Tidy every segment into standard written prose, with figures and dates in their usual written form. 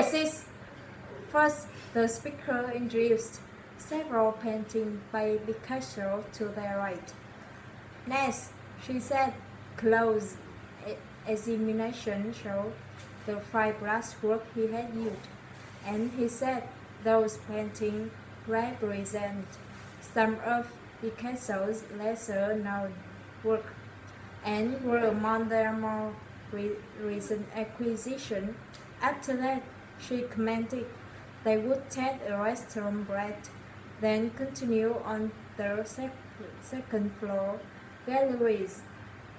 Number 6. First, the speaker introduced several paintings by Picasso to their right. Next, she said close examination showed the 5 brushwork he had used, and he said those paintings represent some of Picasso's lesser known work and were among their more recent acquisitions. After that, she commented they would take a restaurant break, then continue on the second floor galleries,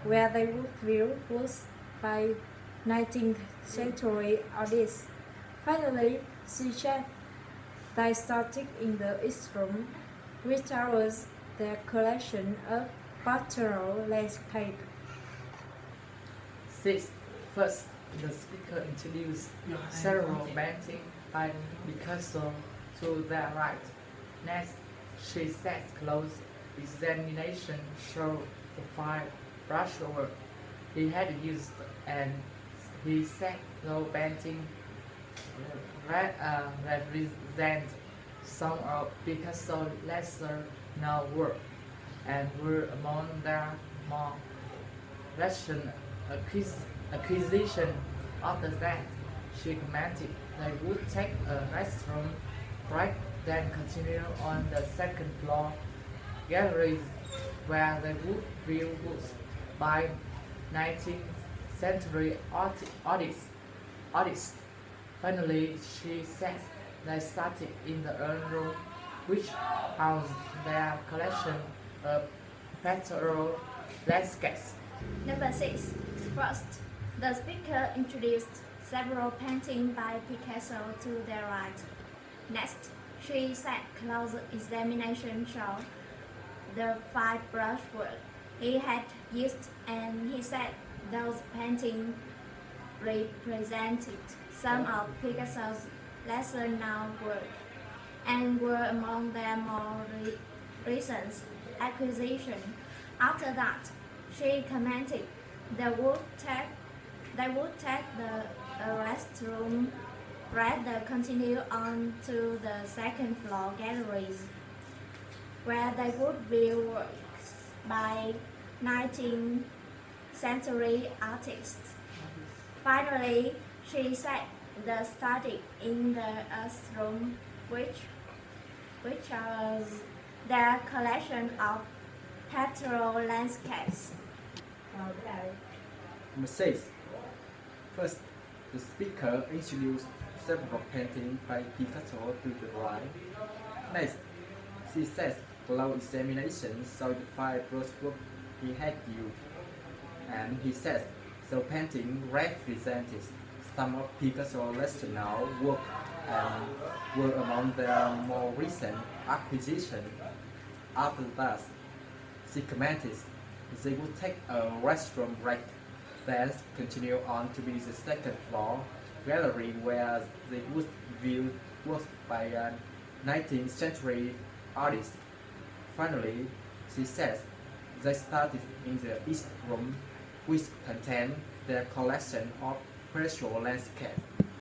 where they would view works by 19th century artists. Finally, she said they started in the East Room, which was their collection of pastoral landscape. 6. First, the speaker introduced several paintings by Picasso to their right. Next, she said close examination showed the 5 brushwork he had used, and he said the painting represent some of Picasso's lesser known work and were among their more recent acquisition. After that, she commented they would take a restroom break, then continue on the second floor galleries, where they would view works by 19th century artists. Finally, she said they started in the urn room, which housed their collection of pastoral landscapes. Number 6. First, the speaker introduced several paintings by Picasso to their right. Next, she said close examination showed the 5 brushwork he had used, and he said those paintings represented some of Picasso's lesser known work and were among their more recent acquisitions. After that, she commented they would take the restroom break, then continue on to the second floor galleries, where they would view works by 19th century artists. Finally, she said they studied in the Earth Room, which was their collection of pastoral landscapes. Number 6. First, the speaker introduced several paintings by Picasso to the right. Next, she says close examination showed the 5 brushwork he had used, and he says the painting represented some of Picasso's lesser known work and were among their more recent acquisitions. After that, she commented they would take a restroom break, then continue on to the second floor gallery, where they would view works by 19th century artists. Finally, she says they started in the East Room, which contained their collection of pastoral landscapes.